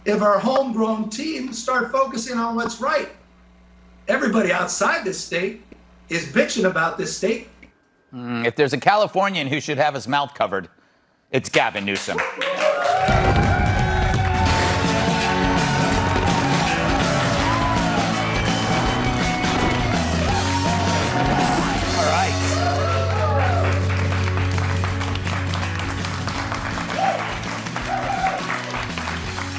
if our homegrown teams start focusing on what's right. Everybody outside this state is bitching about this state. If there's a Californian who should have his mouth covered, it's Gavin Newsom.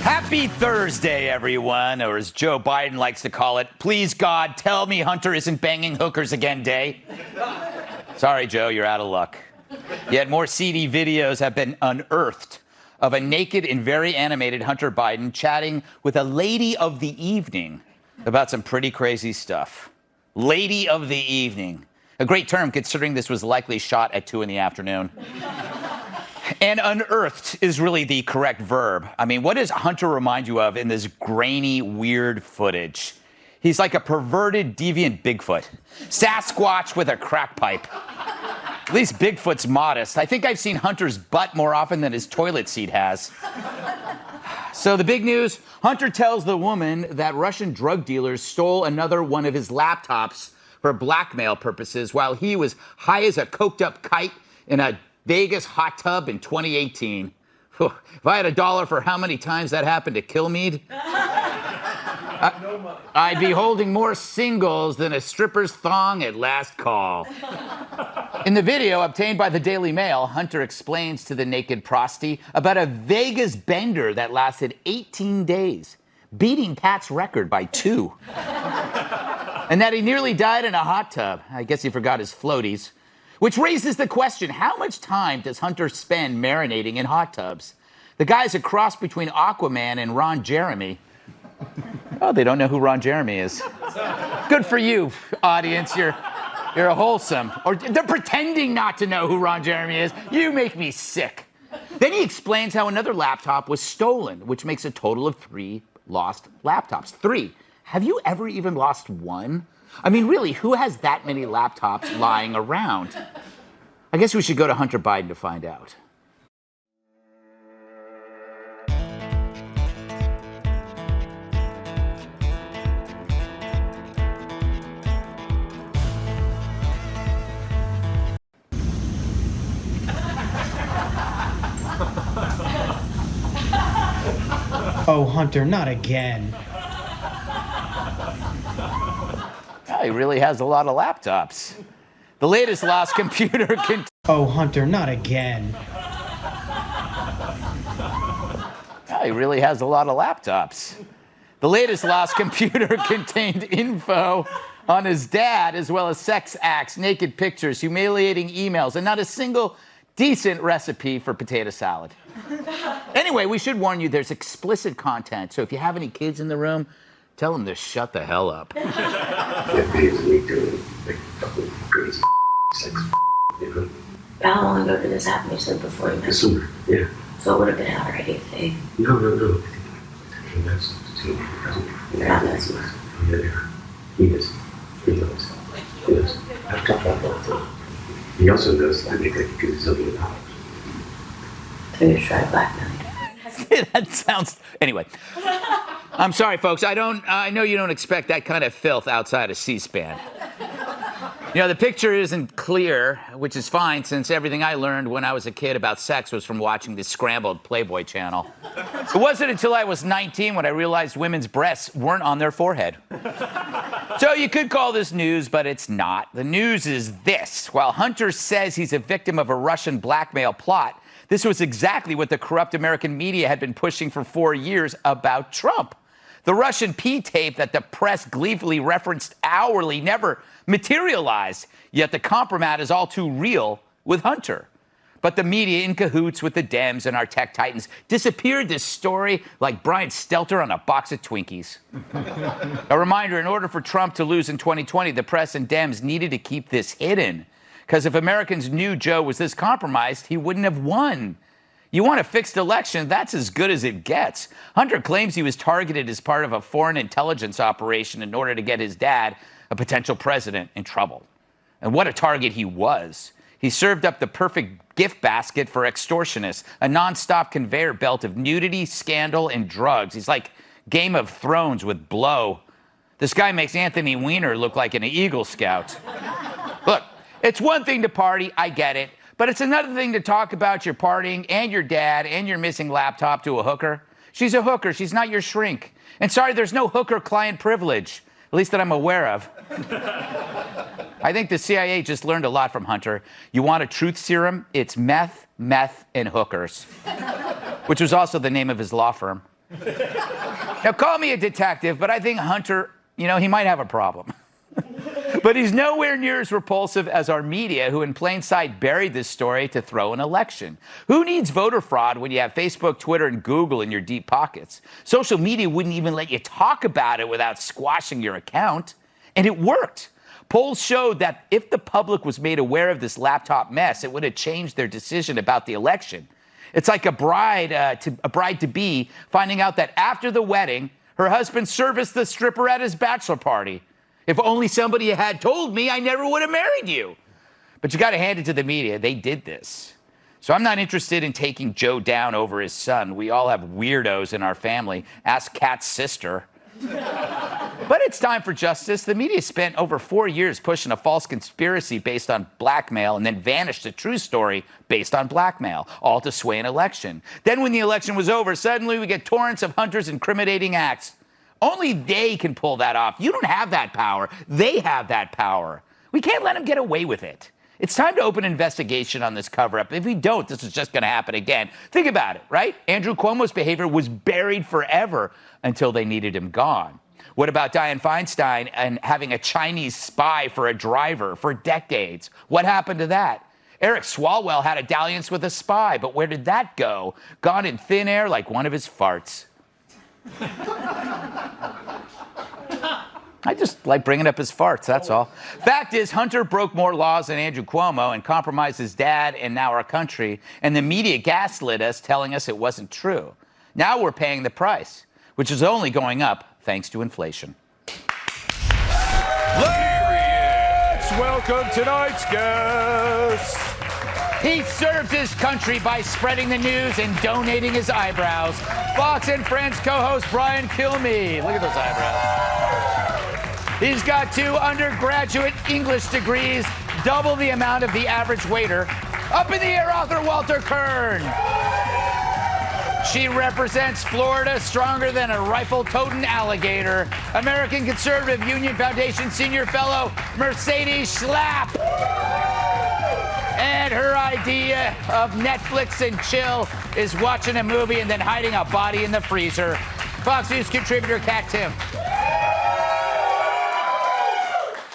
Happy Thursday, everyone, or as Joe Biden likes to call it, please God, tell me Hunter isn't banging hookers again day. Sorry, Joe, you're out of luck. Yet more seedy videos have been unearthed of a naked and very animated Hunter Biden chatting with a lady of the evening about some pretty crazy stuff. Lady of the evening. A great term considering this was likely shot at 2 in the afternoon. And unearthed is really the correct verb. I mean, what does Hunter remind you of in this grainy, weird footage? He's like a perverted, deviant Bigfoot. Sasquatch with a crack pipe. At least Bigfoot's modest. I think I've seen Hunter's butt more often than his toilet seat has. So the big news, Hunter tells the woman that Russian drug dealers stole another one of his laptops for blackmail purposes while he was high as a coked-up kite in a Vegas hot tub in 2018. If I had $1 for how many times that happened to Kilmeade, I'd be holding more singles than a stripper's thong at last call. In the video obtained by the Daily Mail, Hunter explains to the naked prosty about a Vegas bender that lasted 18 days, beating Pat's record by 2. And that he nearly died in a hot tub. I guess he forgot his floaties. Which raises the question, how much time does Hunter spend marinating in hot tubs? The guy's a cross between Aquaman and Ron Jeremy. Oh, they don't know who Ron Jeremy is. Good for you, audience. You're a wholesome. Or they're pretending not to know who Ron Jeremy is. You make me sick. Then he explains how another laptop was stolen, which makes a total of 3 lost laptops. 3. Have you ever even lost one? I mean, really, who has that many laptops lying around? I guess we should go to Hunter Biden to find out. Oh, Hunter, not again. He really has a lot of laptops. The latest lost computer can... Oh, Hunter, not again. He really has a lot of laptops. The latest lost computer contained info on his dad, as well as sex acts, naked pictures, humiliating emails, and not a single decent recipe for potato salad. Anyway, we should warn you there's explicit content, so if you have any kids in the room, tell them to shut the hell up. Yeah, basically doing like fucking crazy sex, you know? How long ago did this happen? You said before you met? This summer, yeah. So it would have been out already if they... No. I think that's the team. They're not that smart. Yeah. He is. He knows. I've talked about that too. He also knows I make like a gazillion dollars. So you try blackmailing. That sounds... Anyway. I'm sorry, folks. I know you don't expect that kind of filth outside of C-SPAN. You know, the picture isn't clear, which is fine, since everything I learned when I was a kid about sex was from watching the scrambled Playboy channel. It wasn't until I was 19 when I realized women's breasts weren't on their forehead. So you could call this news, but it's not. The news is this. While Hunter says he's a victim of a Russian blackmail plot, this was exactly what the corrupt American media had been pushing for 4 years about Trump. The Russian P-tape that the press gleefully referenced hourly never materialized, yet the compromise is all too real with Hunter. But the media, in cahoots with the Dems and our tech titans, disappeared this story like Brian Stelter on a box of Twinkies. A reminder, in order for Trump to lose in 2020, the press and Dems needed to keep this hidden. Because if Americans knew Joe was this compromised, he wouldn't have won. You want a fixed election, that's as good as it gets. Hunter claims he was targeted as part of a foreign intelligence operation in order to get his dad, a potential president, in trouble. And what a target he was. He served up the perfect gift basket for extortionists, a nonstop conveyor belt of nudity, scandal, and drugs. He's like Game of Thrones with blow. This guy makes Anthony Weiner look like an Eagle Scout. Look, it's one thing to party, I get it, but it's another thing to talk about your partying and your dad and your missing laptop to a hooker. She's a hooker, she's not your shrink. And sorry, there's no hooker client privilege, at least that I'm aware of. I think the CIA just learned a lot from Hunter. You want a truth serum? It's meth, and hookers, which was also the name of his law firm. Now, call me a detective, but I think Hunter, he might have a problem. But he's nowhere near as repulsive as our media, who in plain sight buried this story to throw an election. Who needs voter fraud when you have Facebook, Twitter, and Google in your deep pockets? Social media wouldn't even let you talk about it without squashing your account. And it worked. Polls showed that if the public was made aware of this laptop mess, it would have changed their decision about the election. It's like a bride-to-be finding out that after the wedding, her husband serviced the stripper at his bachelor party. If only somebody had told me, I never would have married you. But you got to hand it to the media. They did this. So I'm not interested in taking Joe down over his son. We all have weirdos in our family. Ask Kat's sister. But it's time for justice. The media spent over 4 years pushing a false conspiracy based on blackmail and then vanished a true story based on blackmail, all to sway an election. Then when the election was over, suddenly we get torrents of Hunter's incriminating acts. Only they can pull that off. You don't have that power. They have that power. We can't let them get away with it. It's time to open an investigation on this cover-up. If we don't, this is just going to happen again. Think about it, right? Andrew Cuomo's behavior was buried forever until they needed him gone. What about Dianne Feinstein and having a Chinese spy for a driver for decades? What happened to that? Eric Swalwell had a dalliance with a spy, but where did that go? Gone in thin air like one of his farts. I just like bringing up his farts, that's all. Fact is, Hunter broke more laws than Andrew Cuomo and compromised his dad and now our country, and the media gaslit us, telling us it wasn't true. Now we're paying the price, which is only going up thanks to inflation. Let's welcome tonight's guest. He served his country by spreading the news and donating his eyebrows. Fox and Friends co-host Brian Kilmeade. Look at those eyebrows. He's got 2 undergraduate English degrees, double the amount of the average waiter. Up in the air, author Walter Kern. She represents Florida stronger than a rifle-toting alligator. American Conservative Union Foundation Senior Fellow Mercedes Schlapp. And her idea of Netflix and chill is watching a movie and then hiding a body in the freezer. Fox News contributor Kat Tim.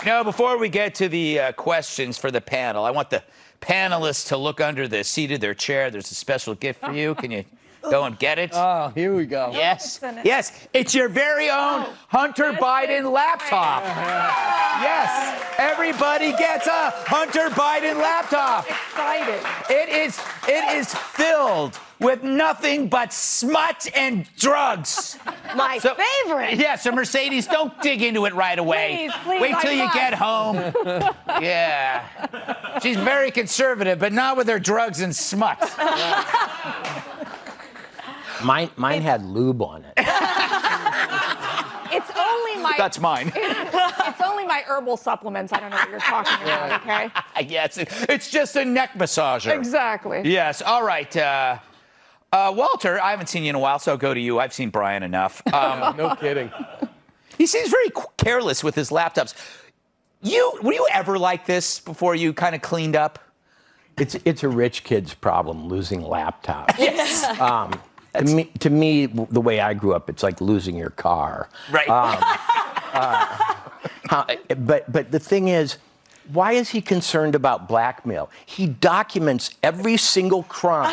Now, before we get to the questions for the panel, I want the panelists to look under the seat of their chair. There's a special gift for you. Can you go and get it? Oh, here we go. Yes. Yes. It's your very own Hunter Biden laptop. Yes. Everybody gets a Hunter Biden laptop. Excited. It is filled with nothing but smut and drugs. My favorite. Yeah, so Mercedes, don't dig into it right away. Please, wait till I you must. get home. Yeah. She's very conservative, but not with her drugs and smut. Mine had lube on it. It's only my. That's mine. It's only my herbal supplements. I don't know what you're talking about. Okay. Yes, it's just a neck massager. Exactly. Yes. All right. Walter, I haven't seen you in a while, so I'll go to you. I've seen Brian enough. No kidding. He seems very careless with his laptops. Were you ever like this before you kind of cleaned up? It's a rich kid's problem, losing laptops. Yes. To me, the way I grew up, it's like losing your car. Right. But the thing is, why is he concerned about blackmail? He documents every single crime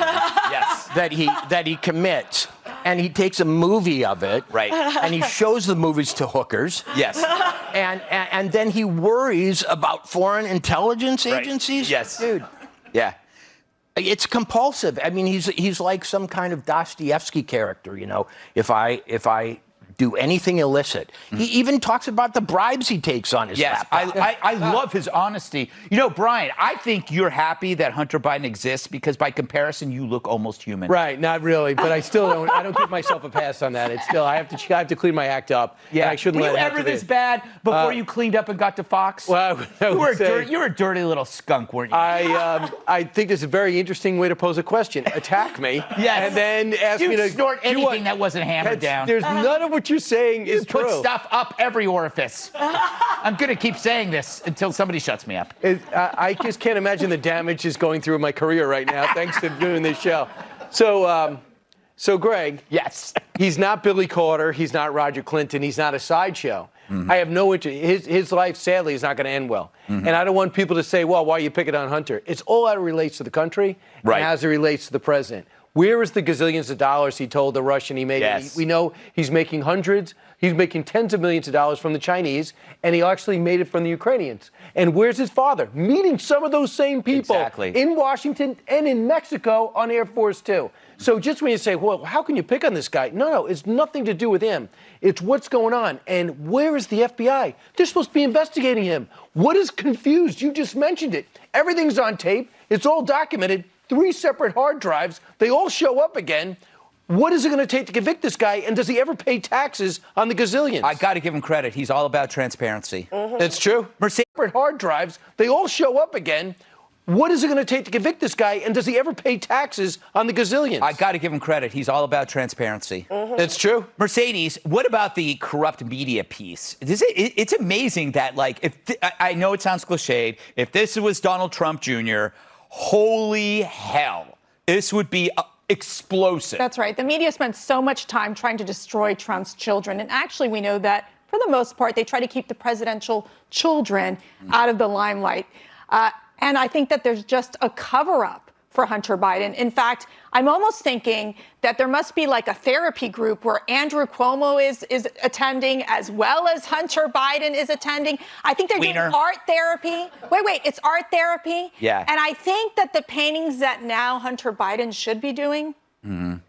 Yes. that he commits, and he takes a movie of it. Right. And he shows the movies to hookers. Yes. And then he worries about foreign intelligence agencies. Right. Yes. Dude. Yeah. It's compulsive. I mean, he's like some kind of Dostoevsky character, you know. If I do anything illicit. He even talks about the bribes he takes on his Yes, laptop. I love his honesty. You know, Brian, I think you're happy that Hunter Biden exists because by comparison, you look almost human. Right, not really, but I still don't. I don't give myself a pass on that. It's still I have to clean my act up. Yeah, and I shouldn't were let you it have ever to be. this bad before you cleaned up and got to Fox? Well, I you would say- were a dirty little skunk, weren't you? I think it's a very interesting way to pose a question. Attack me, Yes. and then ask you me to snort do anything what? that wasn't hammered down. There's none of what you're saying is Put true. stuff up every orifice. I'm going to keep saying this until somebody shuts me up. I just can't imagine the damage is going through my career right now, thanks to doing this show. So Greg, Yes. he's not Billy Carter, he's not Roger Clinton, he's not a sideshow. I have no interest. His life, sadly, is not going to end well. And I don't want people to say, well, why are you picking on Hunter? It's all how it relates to the country Right. and as it relates to the president. Where is the gazillions of dollars he told the Russian he made? Yes. We know he's making he's making tens of millions of dollars from the Chinese, and he actually made it from the Ukrainians. And where's his father? Meeting some of those same people Exactly. in Washington and in Mexico on Air Force Two. So just when you say, well, how can you pick on this guy? No, it's nothing to do with him. It's what's going on. And where is the FBI? They're supposed to be investigating him. What is confused? You just mentioned it. Everything's on tape. It's all documented. 3 separate hard drives. They all show up again. What is it going to take to convict this guy? And does he ever pay taxes on the gazillions? I got to give him credit. He's all about transparency. That's true. Separate hard drives. They all show up again. What is it going to take to convict this guy? And does he ever pay taxes on the gazillions? I got to give him credit. He's all about transparency. That's true. Mercedes, what about the corrupt media piece? It's amazing that, like, I know it sounds cliched. If this was Donald Trump Jr., holy hell, this would be explosive. That's right. The media spent so much time trying to destroy Trump's children. And actually, we know that for the most part, they try to keep the presidential children out of the limelight. And I think that there's just a cover-up for Hunter Biden. In fact, I'm almost thinking that there must be like a therapy group where Andrew Cuomo is attending as well as Hunter Biden is attending. I think they're doing art therapy. Wait, it's art therapy? Yeah. And I think that the paintings that now Hunter Biden should be doing,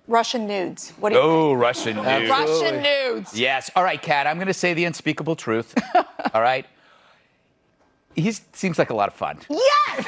Russian nudes. What do you think? Russian nudes. Russian nudes. Yes. All right, Kat, I'm going to say the unspeakable truth. All right? He seems like a lot of fun. Yes!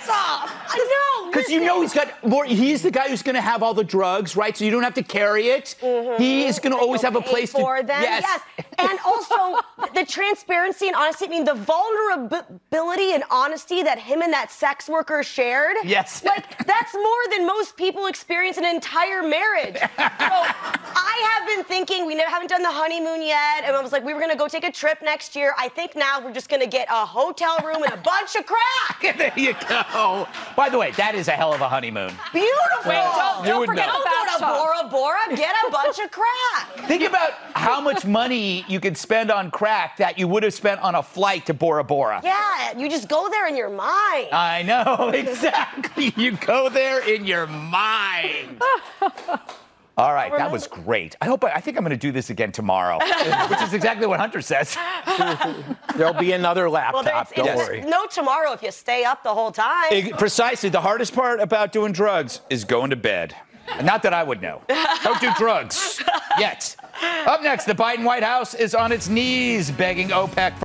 Stop! I know. Because you know he's got more. He's the guy who's going to have all the drugs, right? So you don't have to carry it. He is going to always have a place for them. Yes. And also the transparency and honesty. I mean, the vulnerability and honesty that him and that sex worker shared. Yes. Like, that's more than most people experience in an entire marriage. So I have been thinking, we haven't done the honeymoon yet. And I was like, we were going to go take a trip next year. I think now we're just going to get a hotel room and a bunch of crack. There you go. By the way, that is a hell of a honeymoon. Beautiful. Don't forget the Don't go bathtub. to Bora Bora. Get a bunch of crack. Think about how much money you could spend on crack that you would have spent on a flight to Bora Bora. Yeah, you just go there in your mind. I know, exactly. You go there in your mind. All right, that was great. I think I'm going to do this again tomorrow, which is exactly what Hunter says. There'll be another laptop, Well, don't worry. No tomorrow if you stay up the whole time. Precisely. The hardest part about doing drugs is going to bed. Not that I would know. Don't do drugs yet. Up next, the Biden White House is on its knees begging OPEC for